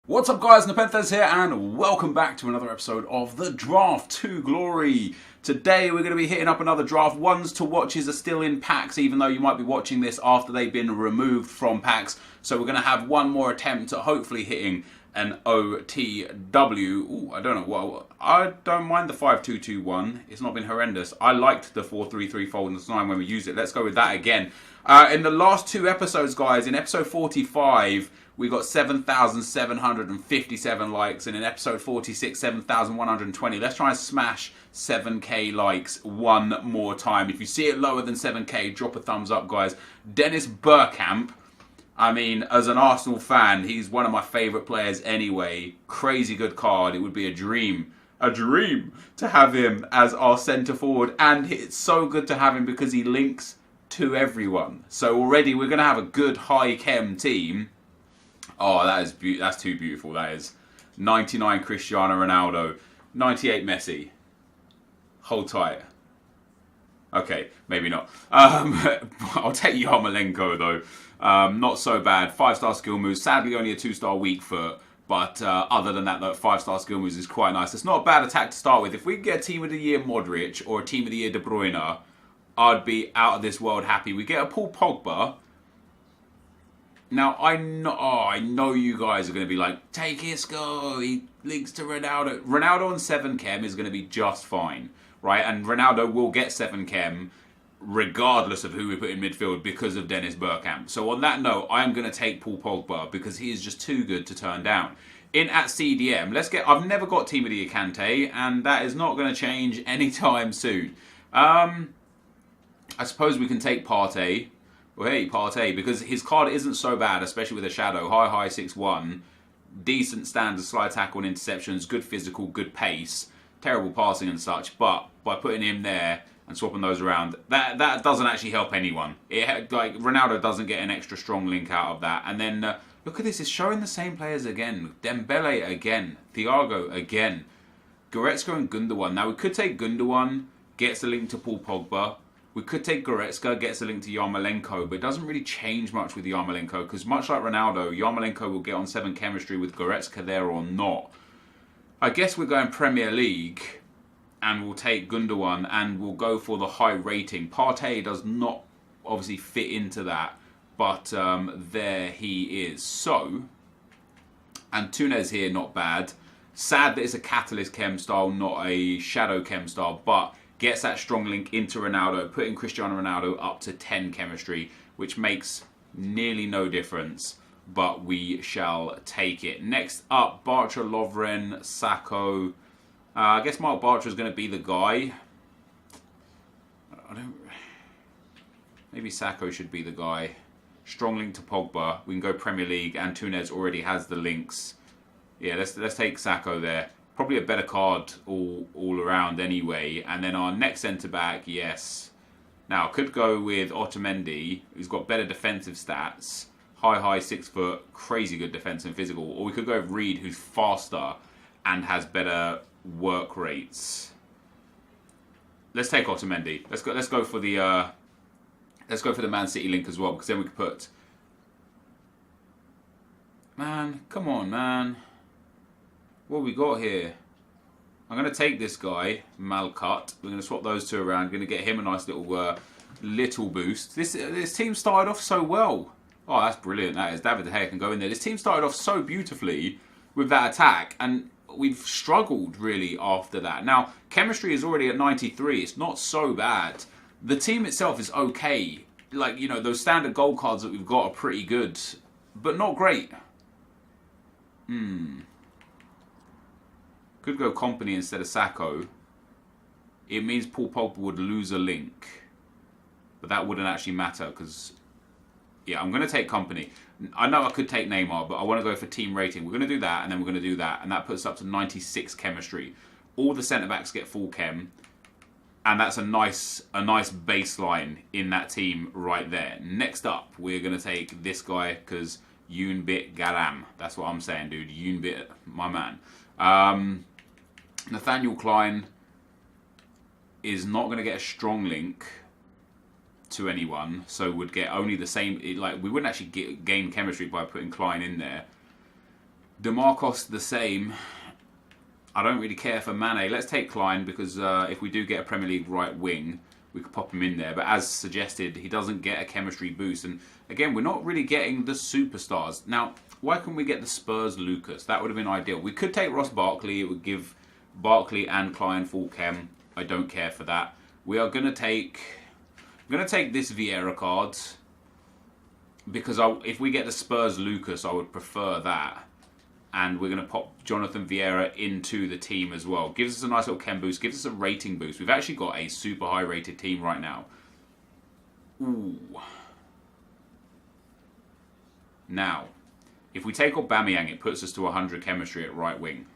What's up guys, NepentheZ here and welcome back to another episode of the Draft to Glory. Today we're going to be hitting up another draft. Ones to watches are still in packs even though you might be watching this after they've been removed from packs. So we're going to have one more attempt at hopefully hitting an OTW. Ooh, I don't know what. I don't mind the 5-2-2-1. It's not been horrendous. I liked the 4-3-3 fold in the 9 when we used it. Let's go with that again. In the last two episodes, guys, in episode 45, we got 7,757 likes, and in episode 46, 7,120. Let's try and smash 7k likes one more time. If you see it lower than 7k, drop a thumbs up, guys. Dennis Bergkamp, I mean, as an Arsenal fan, he's one of my favourite players anyway. Crazy good card. It would be a dream to have him as our centre forward, and it's so good to have him because he links to everyone. So already we're going to have a good high chem team. Oh, that's too beautiful. That is 99 Cristiano Ronaldo, 98 Messi. Hold tight. Okay, maybe not. I'll take Yarmolenko though. Not so bad. 5-star skill moves. Sadly, only a 2-star weak foot. But other than that, though, 5-star skill moves is quite nice. It's not a bad attack to start with. If we get a team of the year Modric or a team of the year De Bruyne, I'd be out of this world happy. We get a Paul Pogba. Now, I know you guys are going to be like, take Isco, he links to Ronaldo. Ronaldo on 7 chem is going to be just fine, right? And Ronaldo will get 7 chem regardless of who we put in midfield because of Dennis Bergkamp. So on that note, I am going to take Paul Pogba because he is just too good to turn down. In at CDM, I've never got Team of the Year Kante, and that is not going to change anytime soon. I suppose we can take Partey. Well, hey, Partey, because his card isn't so bad, especially with a shadow. High 6'1", decent standard slide tackle and interceptions, good physical, good pace, terrible passing and such. But by putting him there and swapping those around, that doesn't actually help anyone. Ronaldo doesn't get an extra strong link out of that. And then look at this, it's showing the same players again. Dembele again, Thiago again, Goretzka and Gundogan. Now we could take Gundogan, gets a link to Paul Pogba. We could take Goretzka, gets a link to Yarmolenko, but it doesn't really change much with Yarmolenko because much like Ronaldo, Yarmolenko will get on 7 chemistry with Goretzka there or not. I guess we're going Premier League and we'll take Gundogan and we'll go for the high rating. Partey does not obviously fit into that, but there he is. So, Antunes here, not bad. Sad that it's a Catalyst chem style, not a Shadow chem style, but gets that strong link into Ronaldo, putting Cristiano Ronaldo up to 10 chemistry, which makes nearly no difference, but we shall take it. Next up, Bartra, Lovren, Sacco. I guess Mark Bartra is going to be the guy. Maybe Sacco should be the guy. Strong link to Pogba. We can go Premier League. Antunes already has the links. Yeah, let's take Sacco there. Probably a better card all around anyway. And then our next centre-back, yes. Now, could go with Otamendi, who's got better defensive stats. High 6 foot, crazy good defence and physical. Or we could go with Reed, who's faster and has better work rates. Let's take Otamendi. Let's go for the Man City link as well, because then we could put... Man, come on, man. What have we got here? I'm going to take this guy, Malcut. We're going to swap those two around. Going to get him a nice little boost. This team started off so well. Oh, that's brilliant. That is. David De Gea can go in there. This team started off so beautifully with that attack, and we've struggled really after that. Now, chemistry is already at 93. It's not so bad. The team itself is okay. Like, you know, those standard gold cards that we've got are pretty good, but not great. Could go Company instead of Sacco. It means Paul Pogba would lose a link. But that wouldn't actually matter because... Yeah, I'm going to take Company. I know I could take Neymar, but I want to go for team rating. We're going to do that, and then we're going to do that. And that puts us up to 96 chemistry. All the centre-backs get full chem. And that's a nice baseline in that team right there. Next up, we're going to take this guy because Yoonbit Garam. That's what I'm saying, dude. Yoonbit, my man. Nathaniel Klein is not going to get a strong link to anyone, so would get only the same. We wouldn't actually gain chemistry by putting Klein in there. DeMarcos the same. I don't really care for Mane. Let's take Klein because if we do get a Premier League right wing, we could pop him in there. But as suggested, he doesn't get a chemistry boost. And again, we're not really getting the superstars. Now, why can't we get the Spurs Lucas? That would have been ideal. We could take Ross Barkley. It would give Barkley and Klein full chem. I don't care for that. We are going to take... I'm going to take this Vieira card. Because if we get the Spurs Lucas, I would prefer that. And we're going to pop Jonathan Vieira into the team as well. Gives us a nice little chem boost. Gives us a rating boost. We've actually got a super high rated team right now. Ooh. Now, if we take Aubameyang, it puts us to 100 chemistry at right wing.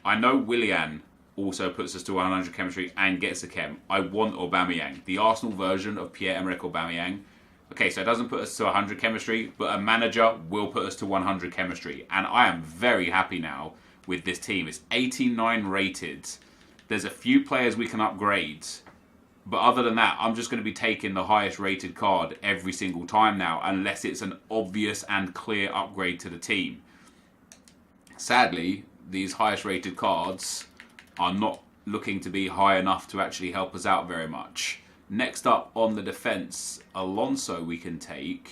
I know Willian also puts us to 100 chemistry and gets a chem. I want Aubameyang. The Arsenal version of Pierre-Emerick Aubameyang. Okay, so it doesn't put us to 100 chemistry, but a manager will put us to 100 chemistry. And I am very happy now with this team. It's 89 rated. There's a few players we can upgrade. But other than that, I'm just going to be taking the highest rated card every single time now, unless it's an obvious and clear upgrade to the team. Sadly, these highest rated cards are not looking to be high enough to actually help us out very much. Next up on the defence, Alonso we can take.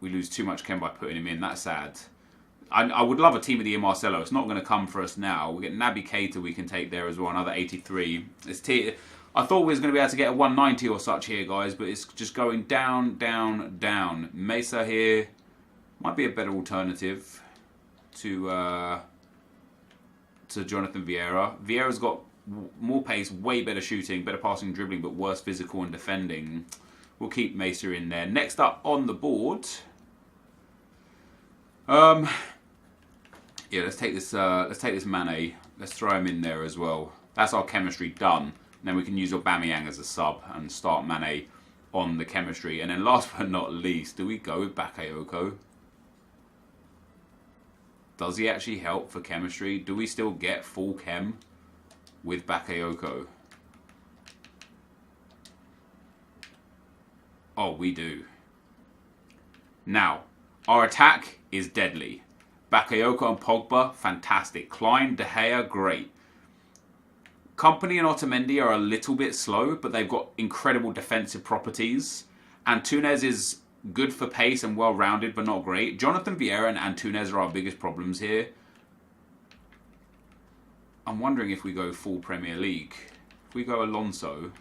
We lose too much chem by putting him in. That's sad. I would love a team of the year Marcelo. It's not going to come for us now. We get Naby Keita we can take there as well. Another 83. I thought we was going to be able to get a 190 or such here, guys. But it's just going down, down, down. Mesa here might be a better alternative to Jonathan Vieira. Vieira's got more pace, way better shooting, better passing, dribbling, but worse physical and defending. We'll keep Mesa in there. Next up on the board, yeah, let's take this Mane. Let's throw him in there as well. That's our chemistry done. And then we can use Aubameyang as a sub and start Mane on the chemistry. And then last but not least, do we go with Bakayoko? Does he actually help for chemistry? Do we still get full chem with Bakayoko? Oh, we do. Now, our attack is deadly. Bakayoko and Pogba, fantastic. Klein, De Gea, great. Kompany and Otamendi are a little bit slow, but they've got incredible defensive properties. Antunes is good for pace and well-rounded, but not great. Jonathan Vieira and Antunes are our biggest problems here. I'm wondering if we go full Premier League. If we go Alonso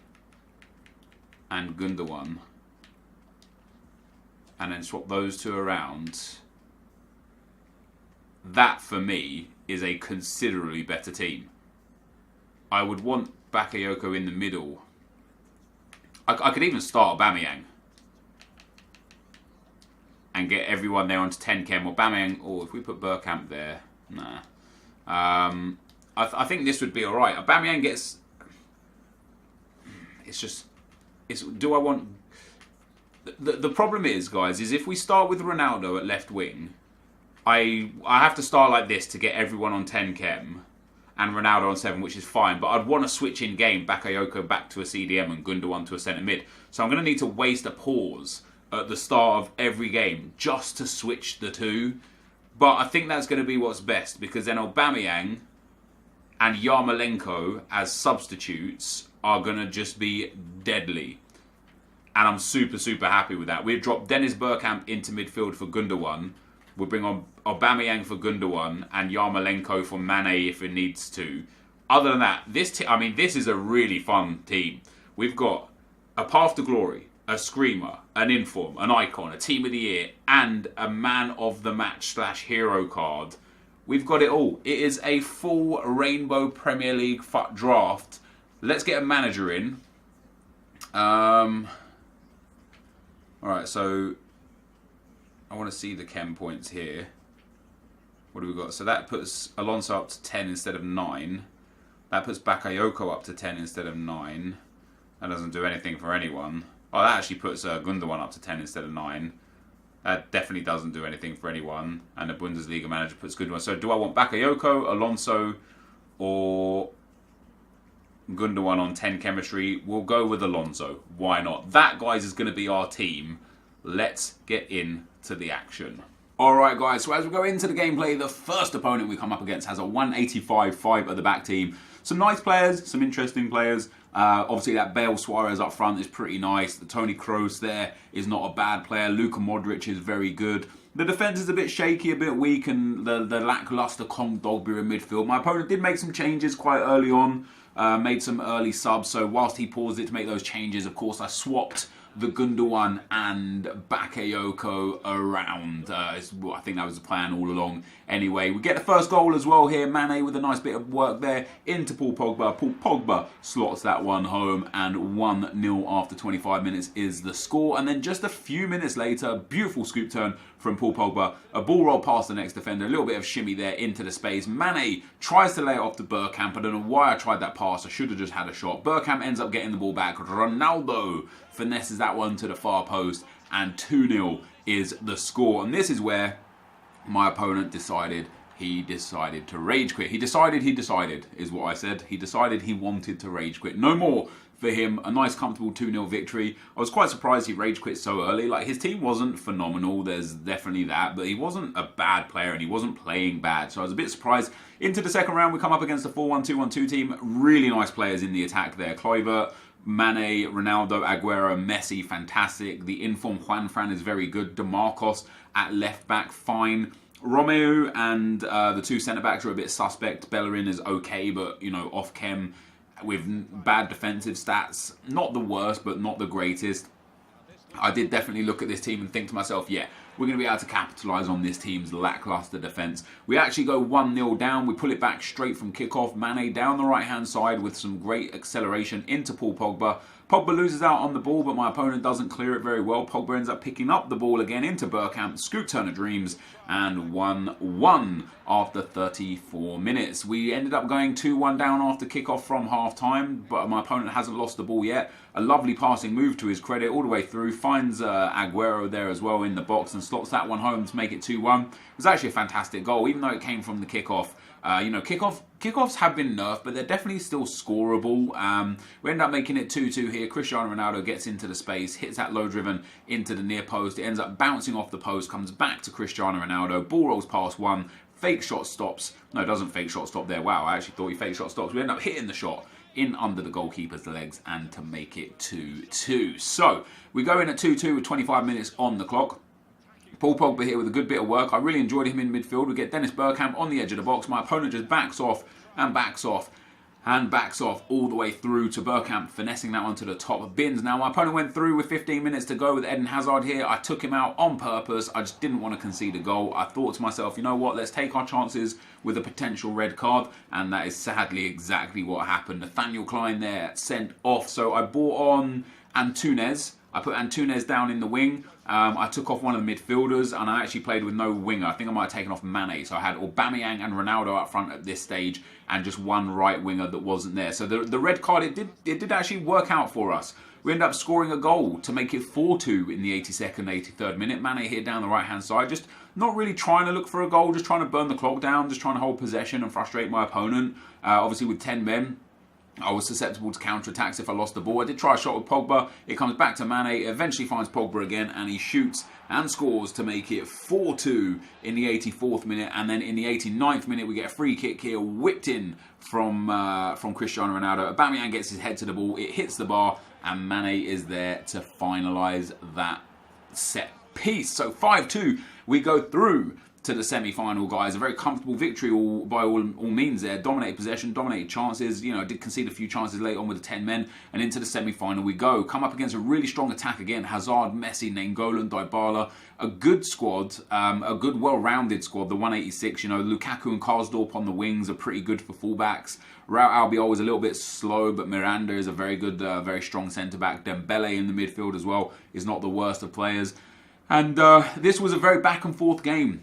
and Gundogan and then swap those two around, that for me is a considerably better team. I would want Bakayoko in the middle. I could even start Aubameyang and get everyone there onto 10 chem. Aubameyang, or if we put Bergkamp there, nah. I think this would be alright. Aubameyang gets... do I want... The problem is, guys, is if we start with Ronaldo at left wing, I have to start like this to get everyone on 10 chem and Ronaldo on 7, which is fine. But I'd want to switch in game Bakayoko back to a CDM and Gundogan to a centre mid. So I'm going to need to waste a pause at the start of every game just to switch the two. But I think that's going to be what's best, because then Aubameyang and Yarmolenko as substitutes are going to just be deadly. And I'm super, super happy with that. We've dropped Dennis Bergkamp into midfield for Gundogan. We'll bring on Aubameyang for Gundogan and Yarmolenko for Mane if it needs to. Other than that, this is a really fun team. We've got a path to glory, a screamer, an inform, an icon, a team of the year, and a man of the match / hero card. We've got it all. It is a full Rainbow Premier League draft. Let's get a manager in. Alright, so I want to see the chem points here. What do we got? So that puts Alonso up to 10 instead of 9. That puts Bakayoko up to 10 instead of 9. That doesn't do anything for anyone. Oh, that actually puts Gundogan up to 10 instead of 9. That definitely doesn't do anything for anyone. And the Bundesliga manager puts Gundogan. So do I want Bakayoko, Alonso, or Gundogan on 10 chemistry? We'll go with Alonso. Why not? That, guys, is going to be our team. Let's get in to the action. Alright guys, so as we go into the gameplay, the first opponent we come up against has a 185-5 at the back team. Some nice players, some interesting players. Obviously that Bale Suarez up front is pretty nice. The Toni Kroos there is not a bad player. Luka Modric is very good. The defence is a bit shaky, a bit weak, and the lacklustre Kondogbia in midfield. My opponent did make some changes quite early on. Made some early subs, so whilst he paused it to make those changes, of course I swapped the Gundogan and Bakayoko around. I think that was the plan all along. Anyway, we get the first goal as well here. Mane with a nice bit of work there into Paul Pogba. Paul Pogba slots that one home, and 1-0 after 25 minutes is the score. And then just a few minutes later, beautiful scoop turn from Paul Pogba. A ball roll past the next defender, a little bit of shimmy there into the space. Mane tries to lay it off to Bergkamp. I don't know why I tried that pass. I should have just had a shot. Bergkamp ends up getting the ball back. Ronaldo finesses that one to the far post, and 2-0 is the score. And this is where my opponent decided to rage quit. He decided is what I said. He decided he wanted to rage quit. No more for him. A nice comfortable 2-0 victory. I was quite surprised he rage quit so early. Like, his team wasn't phenomenal, there's definitely that, but he wasn't a bad player and he wasn't playing bad, so I was a bit surprised. Into the second round we come up against a 4-1-2-1-2 team. Really nice players in the attack there. Kluivert, Mane, Ronaldo, Aguero, Messi, fantastic. The inform Juanfran is very good. DeMarcos at left back, fine. Romeu and the two centre-backs are a bit suspect. Bellerin is okay, but, you know, off-chem with bad defensive stats. Not the worst, but not the greatest. I did definitely look at this team and think to myself, yeah, we're going to be able to capitalise on this team's lacklustre defence. We actually go 1-0 down. We pull it back straight from kickoff. Mane down the right-hand side with some great acceleration into Paul Pogba. Pogba loses out on the ball, but my opponent doesn't clear it very well. Pogba ends up picking up the ball again into Bergkamp. Scoop turn of dreams, and 1-1 after 34 minutes. We ended up going 2-1 down after kickoff from half-time, but my opponent hasn't lost the ball yet. A lovely passing move to his credit all the way through. Finds Aguero there as well in the box and slots that one home to make it 2-1. It was actually a fantastic goal, even though it came from the kickoff. You know, kickoffs have been nerfed, but they're definitely still scoreable. We end up making it 2-2 here. Cristiano Ronaldo gets into the space, hits that low driven into the near post. It ends up bouncing off the post, comes back to Cristiano Ronaldo. Ball rolls past one. Fake shot stops. No, it doesn't fake shot stop there. Wow, I actually thought he fake shot stops. We end up hitting the shot in under the goalkeeper's legs and to make it 2-2. So, we go in at 2-2 with 25 minutes on the clock. Paul Pogba here with a good bit of work. I really enjoyed him in midfield. We get Dennis Bergkamp on the edge of the box. My opponent just backs off and backs off and backs off all the way through to Bergkamp, finessing that one to the top of bins. Now, my opponent went through with 15 minutes to go with Eden Hazard here. I took him out on purpose. I just didn't want to concede a goal. I thought to myself, you know what, let's take our chances with a potential red card, and that is sadly exactly what happened. Nathaniel Klein there sent off. So I brought on Antunes. I put Antunes down in the wing. I took off one of the midfielders, and I actually played with no winger. I think I might have taken off Mane. So I had Aubameyang and Ronaldo up front at this stage, and just one right winger that wasn't there. So the red card, it did actually work out for us. We ended up scoring a goal to make it 4-2 in the 82nd, 83rd minute. Mane here down the right-hand side, just not really trying to look for a goal, just trying to burn the clock down, just trying to hold possession and frustrate my opponent. Obviously with 10 men, I was susceptible to counter-attacks if I lost the ball. I did try a shot with Pogba. It comes back to Mane. It eventually finds Pogba again, and he shoots and scores to make it 4-2 in the 84th minute. And then in the 89th minute, we get a free kick here, whipped in from Cristiano Ronaldo. Aubameyang gets his head to the ball. It hits the bar, and Mane is there to finalise that set piece. So 5-2, we go through to the semi-final, guys. A very comfortable victory by all means there. Dominated possession, dominated chances. You know, did concede a few chances late on with the 10 men. And into the semi-final we go. Come up against a really strong attack again. Hazard, Messi, Nainggolan, Dybala. A good squad. A good, well-rounded squad. The 186, you know, Lukaku and Karsdorp on the wings are pretty good for fullbacks. Raul Albiol was a little bit slow, but Miranda is a very good, very strong centre-back. Dembele in the midfield as well is not the worst of players. And this was a very back-and-forth game.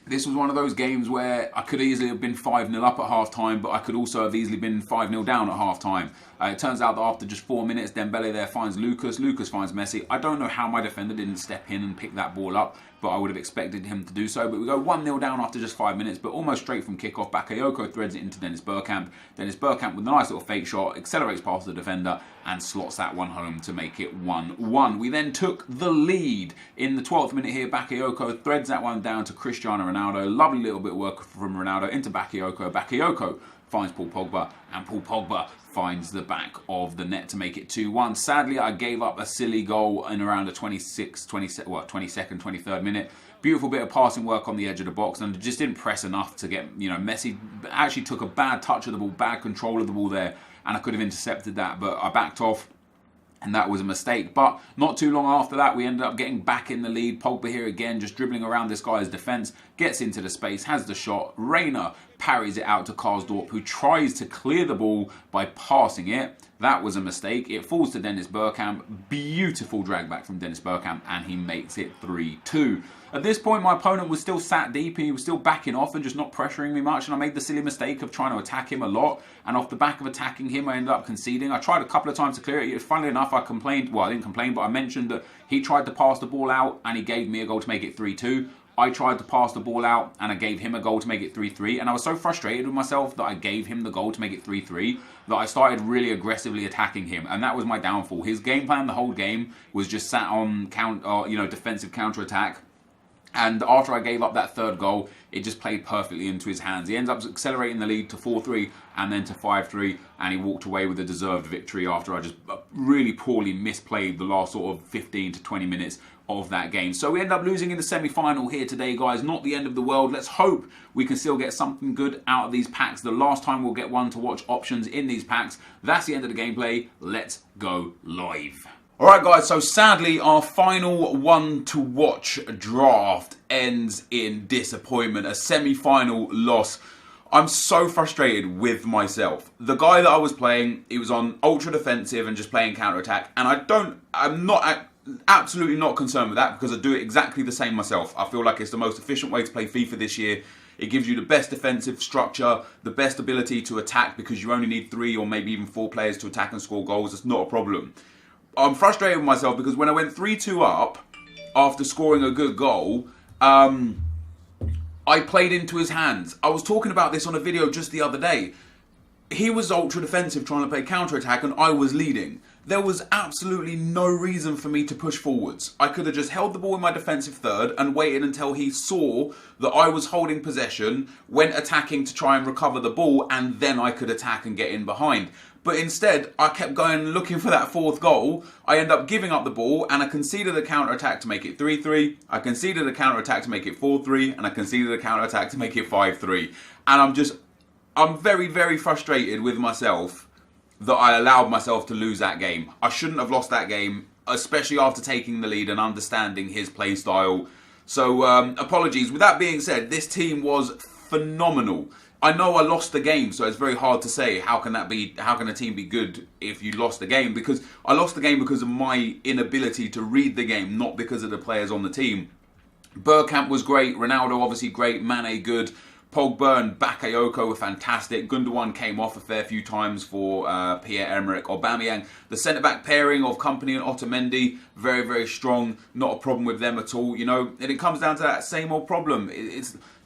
This was one of those games where I could easily have been 5-0 up at half-time, but I could also have easily been 5-0 down at half-time. It turns out that after just 4 minutes, Dembele there finds Lucas. Lucas finds Messi. I don't know how my defender didn't step in and pick that ball up. but I would have expected him to do so. But we go 1-0 down after just 5 minutes, but almost straight from kickoff. Bakayoko threads it into Dennis Bergkamp. Dennis Bergkamp with a nice little fake shot, accelerates past the defender and slots that one home to make it 1-1. We then took the lead in the 12th minute here. Bakayoko threads that one down to Cristiano Ronaldo. Lovely little bit of work from Ronaldo into Bakayoko. Bakayoko finds Paul Pogba, and Paul Pogba finds the back of the net to make it 2-1. Sadly, I gave up a silly goal in around the 22nd, 23rd minute. Beautiful bit of passing work on the edge of the box, and just didn't press enough to get, Messi actually took a bad touch of the ball, bad control of the ball there, and I could have intercepted that, but I backed off. And that was a mistake. But not too long after that, we ended up getting back in the lead. Pogba here again, just dribbling around this guy's defence. Gets into the space, has the shot. Reina parries it out to Karsdorp, who tries to clear the ball by passing it. That was a mistake. It falls to Dennis Bergkamp. Beautiful drag back from Dennis Bergkamp, and he makes it 3-2. At this point, my opponent was still sat deep. He was still backing off and just not pressuring me much. And I made the silly mistake of trying to attack him a lot. And off the back of attacking him, I ended up conceding. I tried a couple of times to clear it. Funnily enough, I complained. Well, I didn't complain, but I mentioned that he tried to pass the ball out and he gave me a goal to make it 3-2. I tried to pass the ball out and I gave him a goal to make it 3-3. And I was so frustrated with myself that I gave him the goal to make it 3-3 that I started really aggressively attacking him. And that was my downfall. His game plan the whole game was just sat on defensive counter-attack. And after I gave up that third goal, it just played perfectly into his hands. He ends up accelerating the lead to 4-3 and then to 5-3. And he walked away with a deserved victory after I just really poorly misplayed the last sort of 15 to 20 minutes of that game. So we end up losing in the semi-final here today, guys. Not the end of the world. Let's hope we can still get something good out of these packs. The last time we'll get one to watch options in these packs. That's the end of the gameplay. Let's go live. Alright guys, so sadly our final one to watch draft ends in disappointment. A semi-final loss. I'm so frustrated with myself. The guy that I was playing, he was on ultra defensive and just playing counter-attack, and I'm absolutely not concerned with that because I do it exactly the same myself. I feel like it's the most efficient way to play FIFA this year. It gives you the best defensive structure, the best ability to attack because you only need 3 or maybe even 4 players to attack and score goals. It's not a problem. I'm frustrated with myself because when I went 3-2 up after scoring a good goal, I played into his hands. I was talking about this on a video just the other day. He was ultra defensive trying to play counter-attack and I was leading. There was absolutely no reason for me to push forwards. I could have just held the ball in my defensive third and waited until he saw that I was holding possession, went attacking to try and recover the ball, and then I could attack and get in behind. But instead, I kept going looking for that 4th goal. I end up giving up the ball and I conceded a counter-attack to make it 3-3. I conceded a counter-attack to make it 4-3. And I conceded a counter-attack to make it 5-3. And I'm very, very frustrated with myself that I allowed myself to lose that game. I shouldn't have lost that game, especially after taking the lead and understanding his play style. So apologies. With that being said, this team was phenomenal. I know I lost the game, so it's very hard to say how can a team be good if you lost the game, because I lost the game because of my inability to read the game, not because of the players on the team. Bergkamp was great, Ronaldo obviously great, Mane good, Pogba and Bakayoko were fantastic. Gundogan came off a fair few times for Pierre-Emerick Aubameyang. The centre-back pairing of Kompany and Otamendi, very, very strong. Not a problem with them at all, and it comes down to that same old problem.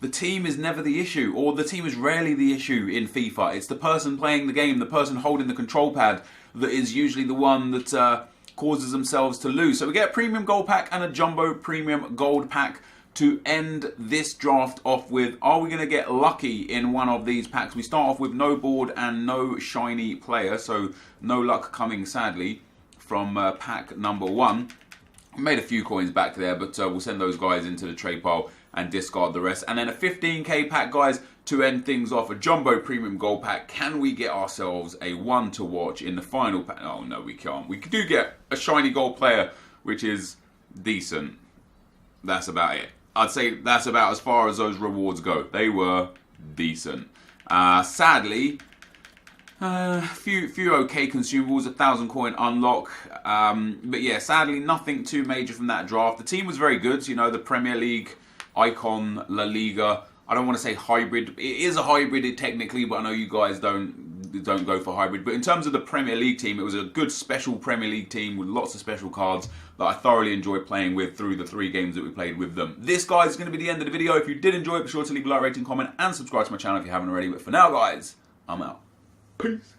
The team is never the issue, or the team is rarely the issue in FIFA. It's the person playing the game, the person holding the control pad, that is usually the one that causes themselves to lose. So we get a premium gold pack and a jumbo premium gold pack to end this draft off with. Are we going to get lucky in one of these packs? We start off with no board and no shiny player, so no luck coming, sadly, from pack number 1. We made a few coins back there, but we'll send those guys into the trade pile and discard the rest. And then a 15k pack, guys, to end things off. A jumbo premium gold pack. Can we get ourselves a one to watch in the final pack? Oh, no, we can't. We do get a shiny gold player, which is decent. That's about it. I'd say that's about as far as those rewards go. They were decent. Sadly, few okay consumables, 1,000 coin unlock. But yeah, sadly, nothing too major from that draft. The team was very good. The Premier League, Icon, La Liga. I don't want to say hybrid. It is a hybrid technically, but I know you guys don't don't go for hybrid. But in terms of the Premier League team, it was a good special Premier League team with lots of special cards that I thoroughly enjoyed playing with through the 3 games that we played with them. This, guys, is going to be the end of the video. If you did enjoy it, be sure to leave a like, rating, comment, and subscribe to my channel if you haven't already. But for now, guys, I'm out. Peace.